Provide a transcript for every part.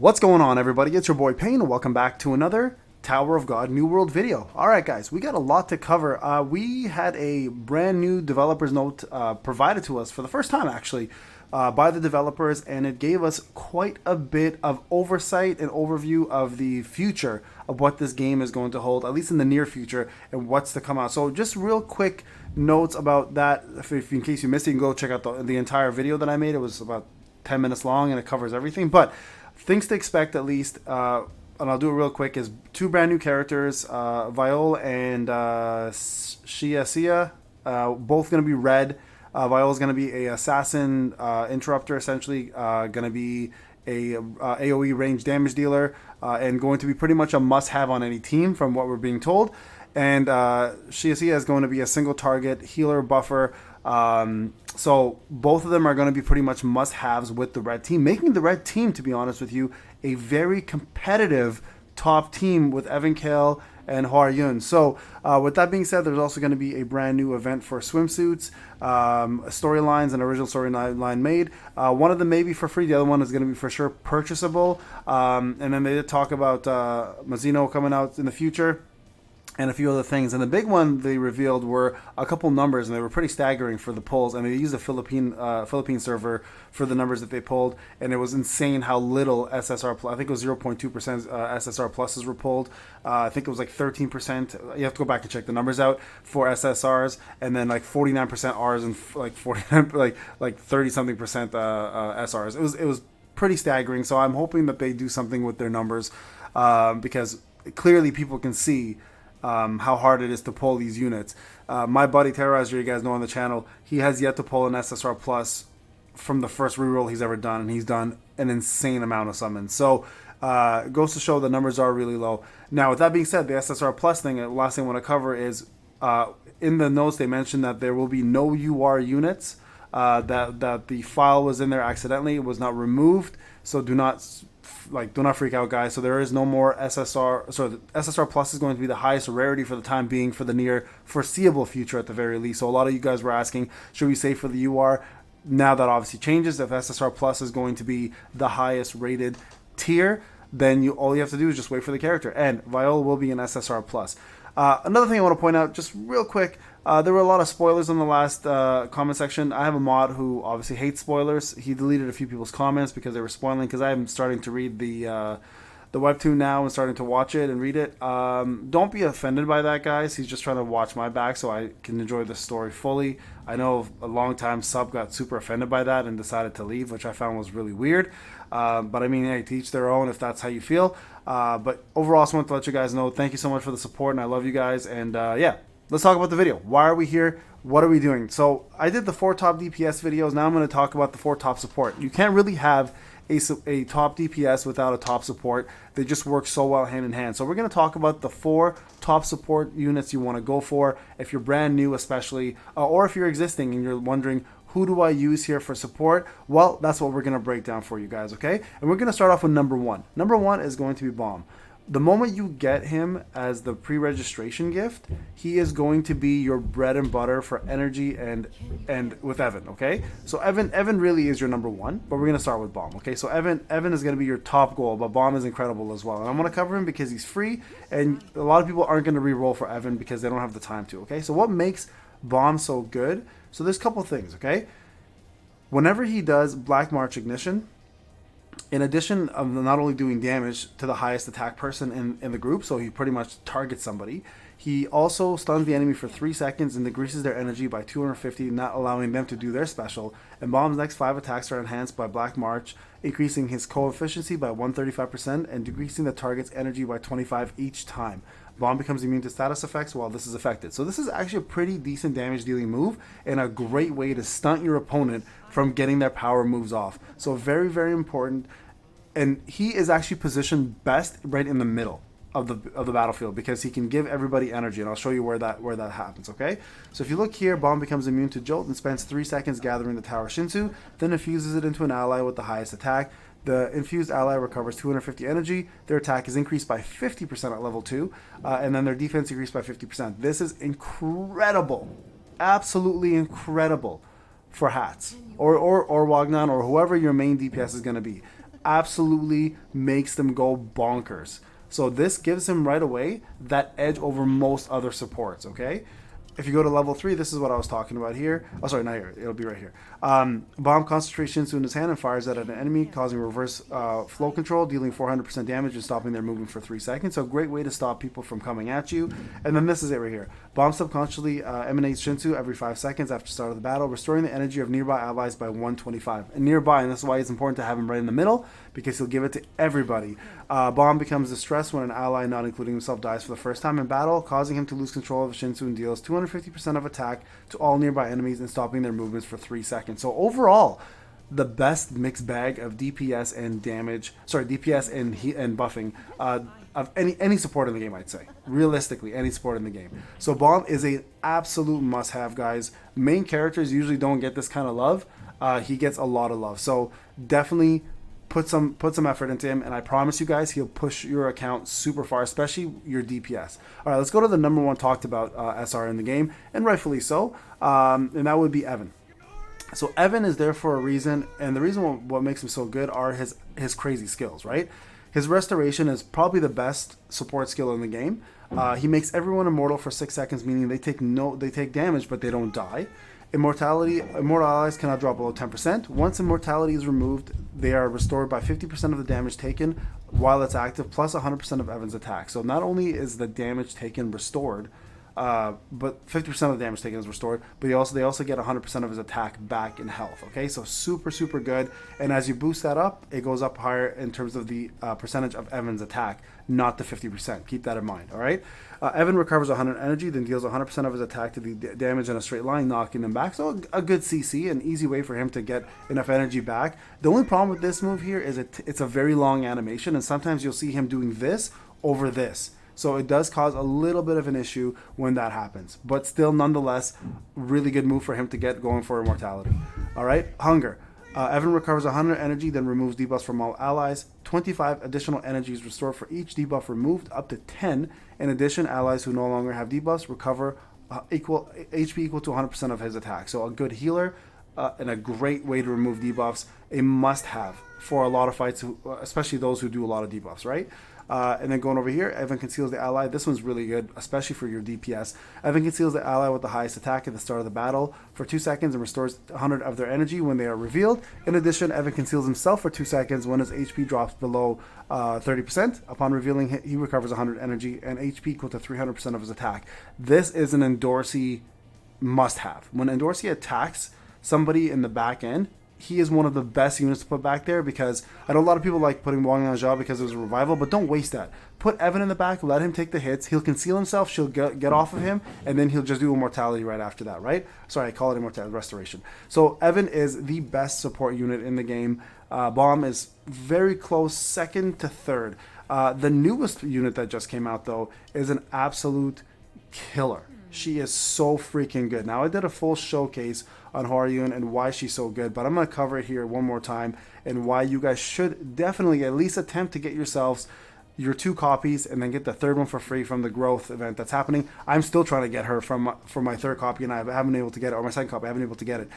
What's going on, everybody? It's your boy Payne, and welcome back to another Tower of God New World video. Alright guys, we got a lot to cover. We had a brand new developer's note provided to us for the first time actually by the developers, and it gave us quite a bit of oversight and overview of the future of what this game is going to hold, at least in the near future, and what's to come out. So just real quick notes about that. If in case you missed it, you can go check out the entire video that I made. It was about 10 minutes long and it covers everything, but things to expect at least, and I'll do it real quick, is two brand new characters, Viol and Shibisu, both going to be red. Viol is going to be a assassin interrupter, essentially, going to be a AoE range damage dealer, and going to be pretty much a must-have on any team from what we're being told. And Shibisu is going to be a single target healer buffer. So both of them are going to be pretty much must-haves with the red team, making the red team, to be honest with you, a very competitive top team with Evan Kale and Haroon. So with that being said, there's also going to be a brand new event for swimsuits, storylines, an original storyline made. One of them may be for free, the other one is going to be for sure purchasable. And then they did talk about Mazino coming out in the future, and a few other things. And the big one they revealed were a couple numbers, and they were pretty staggering for the polls. And they used a Philippine server for the numbers that they pulled, and it was insane how little SSR plus. I think it was 0.2% SSR pluses were pulled. I think it was like 13%. You have to go back and check the numbers out for SSRs, and then like 49% Rs and like 49 like 30 something percent SRs. It was pretty staggering. So I'm hoping that they do something with their numbers, because clearly people can see how hard it is to pull these units. My buddy Terrorizer, you guys know on the channel, he has yet to pull an SSR plus from the first reroll he's ever done, and he's done an insane amount of summons. So goes to show the numbers are really low. Now, with that being said, the SSR plus thing, the last thing I want to cover is in the notes they mentioned that there will be no UR units, that the file was in there accidentally, it was not removed. So do not freak out, guys. So there is no more SSR. So the SSR plus is going to be the highest rarity for the time being, for the near foreseeable future at the very least. So a lot of you guys were asking, should we say for the UR? Now that obviously changes. If SSR plus is going to be the highest rated tier, then all you have to do is just wait for the character, and Viola will be an SSR plus. Another thing I want to point out, just real quick, there were a lot of spoilers in the last comment section. I have a mod who obviously hates spoilers. He deleted a few people's comments because they were spoiling, because I'm starting to read the webtoon now and starting to watch it and read it. Don't be offended by that, guys. He's just trying to watch my back so I can enjoy the story fully. I know a long time sub got super offended by that and decided to leave, which I found was really weird. But I mean, hey, to each their own if that's how you feel. But overall, I just wanted to let you guys know, thank you so much for the support, and I love you guys. And yeah, let's talk about the video. Why are we here? What are we doing? So I did the 4 top DPS videos. Now I'm going to talk about the 4 top support. You can't really have a top DPS without a top support. They just work so well hand in hand. So we're going to talk about the 4 top support units you want to go for if you're brand new, especially, or if you're existing and you're wondering, who do I use here for support? Well, that's what we're going to break down for you guys, okay? And we're going to start off with number 1. Number 1 is going to be Bomb. The moment you get him as the pre-registration gift, he is going to be your bread and butter for energy and with Evan, okay? So Evan really is your number 1, but we're going to start with Bomb, okay? So Evan is going to be your top goal, but Bomb is incredible as well. And I'm going to cover him because he's free, and a lot of people aren't going to re-roll for Evan because they don't have the time to, okay? So what makes Bomb so good? So there's a couple things, okay? Whenever he does Black March Ignition, in addition of not only doing damage to the highest attack person in the group, so he pretty much targets somebody, he also stuns the enemy for 3 seconds and decreases their energy by 250, not allowing them to do their special. And Bomb's next 5 attacks are enhanced by Black March, increasing his co-efficiency by 135% and decreasing the target's energy by 25 each time. Bomb becomes immune to status effects while this is affected. So this is actually a pretty decent damage dealing move and a great way to stunt your opponent from getting their power moves off. So very, very important. And he is actually positioned best right in the middle of the battlefield because he can give everybody energy, and I'll show you where that happens, okay? So if you look here, Bomb becomes immune to Jolt and spends 3 seconds gathering the Tower Shinsu, then infuses it into an ally with the highest attack. The infused ally recovers 250 energy. Their attack is increased by 50% at level 2, and then their defense increased by 50%. This is incredible, absolutely incredible for Hats or Wagnon or whoever your main DPS is going to be. absolutely makes them go bonkers. So this gives him right away that edge over most other supports, okay? If you go to level 3, this is what I was talking about here. Oh, sorry, not here. It'll be right here. Bomb concentrates in his hand and fires at an enemy, causing reverse flow control, dealing 400% damage and stopping their movement for 3 seconds. So a great way to stop people from coming at you. And then this is it right here. Bomb subconsciously emanates Shinsu every 5 seconds after start of the battle, restoring the energy of nearby allies by 125. And nearby, and this is why it's important to have him right in the middle, because he'll give it to everybody. Bomb becomes distressed when an ally, not including himself, dies for the first time in battle, causing him to lose control of Shinsu and deals 250% of attack to all nearby enemies and stopping their movements for 3 seconds. So overall, the best mixed bag of DPS and damage, DPS and buffing of any support in the game, I'd say. Realistically, any support in the game. So Bomb is an absolute must-have, guys. Main characters usually don't get this kind of love. He gets a lot of love. So definitely put some effort into him, and I promise you guys, he'll push your account super far, especially your DPS. All right, let's go to the number one talked about SR in the game, and rightfully so, and that would be Evan. So Evan is there for a reason, and the reason what makes him so good are his crazy skills, right? His restoration is probably the best support skill in the game. He makes everyone immortal for 6 seconds, meaning they take damage, but they don't die. Immortal allies cannot drop below 10%. Once immortality is removed, they are restored by 50% of the damage taken while it's active, plus 100% of Evan's attack. So not only is the damage taken restored, but 50% of the damage taken is restored, but they also get 100% of his attack back in health. Okay, so super good. And as you boost that up, it goes up higher in terms of the percentage of Evan's attack, not the 50%. Keep that in mind. All right. Evan recovers 100 energy, then deals 100% of his attack to the damage in a straight line, knocking him back. So a good CC, an easy way for him to get enough energy back. The only problem with this move here is it's a very long animation, and sometimes you'll see him doing this over this. So it does cause a little bit of an issue when that happens. But still, nonetheless, really good move for him to get going for immortality. All right, Hunger. Evan recovers 100 energy, then removes debuffs from all allies. 25 additional energy is restored for each debuff removed, up to 10. In addition, allies who no longer have debuffs recover HP equal to 100% of his attack. So a good healer and a great way to remove debuffs. A must-have for a lot of fights, especially those who do a lot of debuffs, right? And then going over here, Evan conceals the ally. This one's really good, especially for your DPS. Evan conceals the ally with the highest attack at the start of the battle for 2 seconds and restores 100 of their energy when they are revealed. In addition, Evan conceals himself for 2 seconds when his HP drops below 30%. Upon revealing, he recovers 100 energy and HP equal to 300% of his attack. This is an Endorsey must-have. When Endorsey attacks somebody in the back end, he is one of the best units to put back there, because I know a lot of people like putting Wang Nanjia because it was a revival, but don't waste that. Put Evan in the back, let him take the hits, he'll conceal himself, she'll get off of him, and then he'll just do immortality right after that, right? Sorry, I call it immortality, restoration. So Evan is the best support unit in the game. Bomb is very close, second to third. The newest unit that just came out, though, is an absolute killer. She is so freaking good. Now, I did a full showcase on Haroon and why she's so good, but I'm going to cover it here one more time and why you guys should definitely at least attempt to get yourselves your 2 copies and then get the third one for free from the growth event that's happening. I'm still trying to get her for my third copy, and I haven't been able to get it, or my second copy, I haven't been able to get it.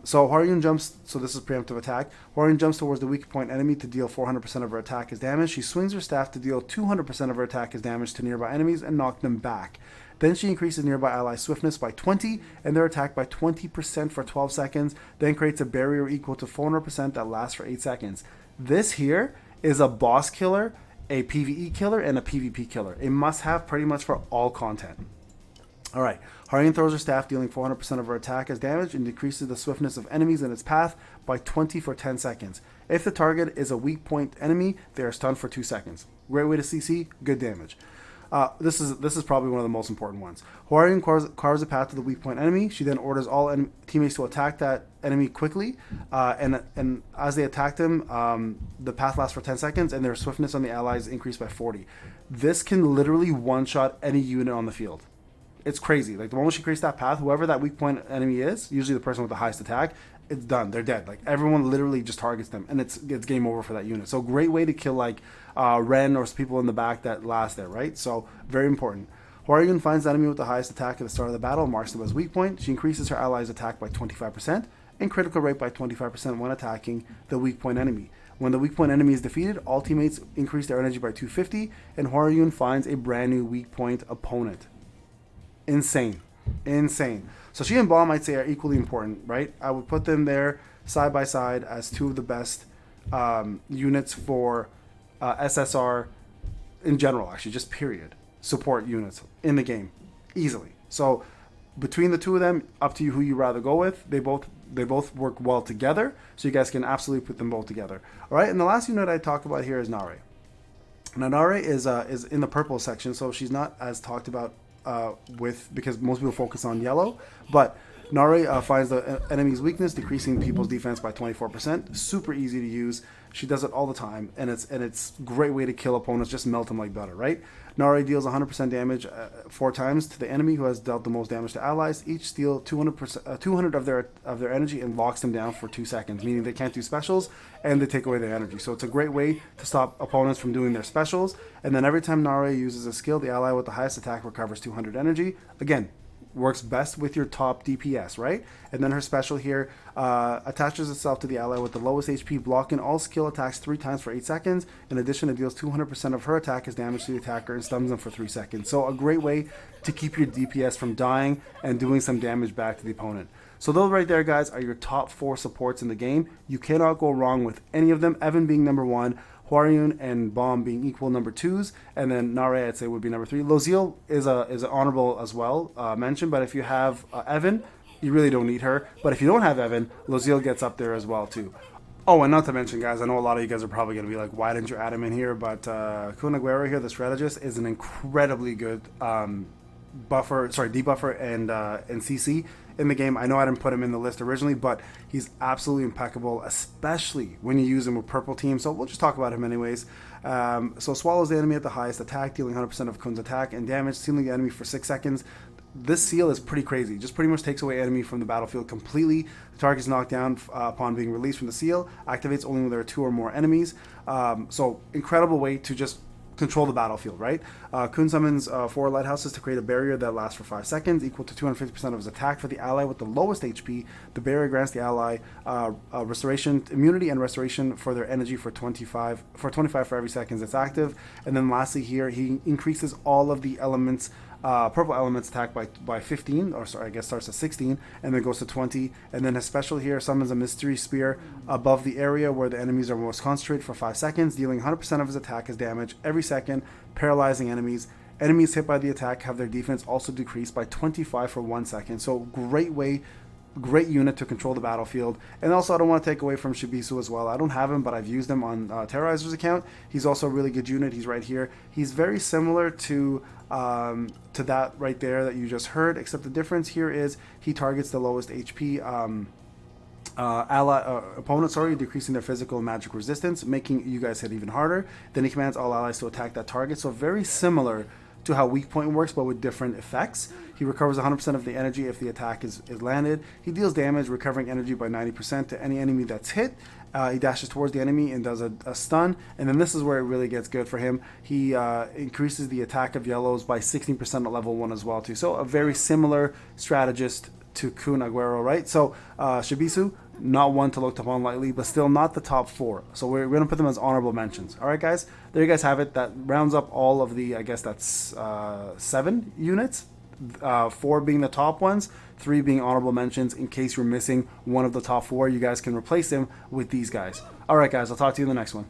So Haroon jumps, so this is preemptive attack. Haroon jumps towards the weak point enemy to deal 400% of her attack as damage. She swings her staff to deal 200% of her attack as damage to nearby enemies and knock them back. Then she increases nearby ally swiftness by 20 and their attack by 20% for 12 seconds, then creates a barrier equal to 400% that lasts for 8 seconds. This here is a boss killer, a PvE killer, and a PvP killer. A must-have pretty much for all content. All right, Haroon throws her staff, dealing 400% of her attack as damage, and decreases the swiftness of enemies in its path by 20 for 10 seconds. If the target is a weak point enemy, they are stunned for 2 seconds. Great way to CC, good damage. This is probably one of the most important ones. Haroon carves a path to the weak point enemy. She then orders all teammates to attack that enemy quickly, and as they attack them, the path lasts for 10 seconds, and their swiftness on the allies increased by 40. This can literally one-shot any unit on the field. It's crazy. Like, the moment she creates that path, whoever that weak point enemy is, usually the person with the highest attack, it's done. They're dead. Like, everyone literally just targets them, and it's game over for that unit. So great way to kill like Ren or people in the back that last there, right? So very important. Haroon finds the enemy with the highest attack at the start of the battle, marks them as weak point. She increases her allies' attack by 25% and critical rate by 25% when attacking the weak point enemy. When the weak point enemy is defeated, all teammates increase their energy by 250, and Haroon finds a brand new weak point opponent. Insane. Insane. So she and Bomb, I'd say, are equally important, right? I would put them there side by side as two of the best units for SSR in general, actually, just period. Support units in the game, easily. So between the two of them, up to you who you rather go with. They both work well together, so you guys can absolutely put them both together. All right, and the last unit I talk about here is Nara. Now Nara is in the purple section, so she's not as talked about because most people focus on yellow, but Nara finds the enemy's weakness, decreasing people's defense by 24%. Super easy to use. She does it all the time, and it's a great way to kill opponents. Just melt them like butter, right? Nara deals 100% damage 4 times to the enemy who has dealt the most damage to allies. Each steal 200 of their energy and locks them down for 2 seconds, meaning they can't do specials and they take away their energy. So it's a great way to stop opponents from doing their specials. And then every time Nara uses a skill, the ally with the highest attack recovers 200 energy. Again, works best with your top DPS, right? And then her special here attaches itself to the ally with the lowest HP, blocking all skill attacks 3 times for 8 seconds. In addition, it deals 200% of her attack as damage to the attacker and stuns them for 3 seconds. So a great way to keep your DPS from dying and doing some damage back to the opponent. So those right there, guys, are your top 4 supports in the game. You cannot go wrong with any of them. Evan being number 1, Haroon and Bomb being equal number 2s, and then Nara, I'd say, would be number 3. Loziel is an honorable as well mention, but if you have Evan, you really don't need her. But if you don't have Evan, Loziel gets up there as well too. Oh, and not to mention, guys, I know a lot of you guys are probably going to be like, why didn't you add him in here? But Coon here, the strategist, is an incredibly good debuffer and CC in the game. I know I didn't put him in the list originally, but he's absolutely impeccable, especially when you use him with purple team. So we'll just talk about him anyways. So swallows the enemy at the highest attack, dealing 100% of Coon's attack and damage, sealing the enemy for 6 seconds. This seal is pretty crazy. Just pretty much takes away enemy from the battlefield completely. The target is knocked down upon being released from the seal. Activates only when there are 2 or more enemies. So incredible way to just control the battlefield, right? Coon summons 4 lighthouses to create a barrier that lasts for 5 seconds, equal to 250% of his attack for the ally with the lowest HP. The barrier grants the ally restoration, immunity, and restoration for their energy for 25 for every second it's active. And then lastly here, he increases all of the elements. Purple elements attack by 15, or sorry, I guess starts at 16, and then goes to 20. And then his special here summons a mystery spear above the area where the enemies are most concentrated for 5 seconds, dealing 100% of his attack as damage every second, paralyzing enemies. Enemies hit by the attack have their defense also decreased by 25 for 1 second. So great unit to control the battlefield. And also, I don't want to take away from Shibisu as well. I don't have him, but I've used him on Terrorizer's account. He's also a really good unit. He's right here. He's very similar to that right there that you just heard, except the difference here is he targets the lowest HP opponent, decreasing their physical and magic resistance, making you guys hit even harder. Then he commands all allies to attack that target. So very similar to how weak point works, but with different effects. He recovers 100% of the energy if the attack is landed. He deals damage, recovering energy by 90% to any enemy that's hit. He dashes towards the enemy and does a stun. And then this is where it really gets good for him. He increases the attack of yellows by 16% at level 1 as well too. So a very similar strategist to Coon, right? So Shibisu, not one to look upon lightly, but still not the top 4. So we're going to put them as honorable mentions. All right, guys? There you guys have it. That rounds up all of the, I guess that's 7 units. 4 being the top ones, 3 being honorable mentions. In case you're missing one of the top 4, you guys can replace them with these guys. All right, guys, I'll talk to you in the next one.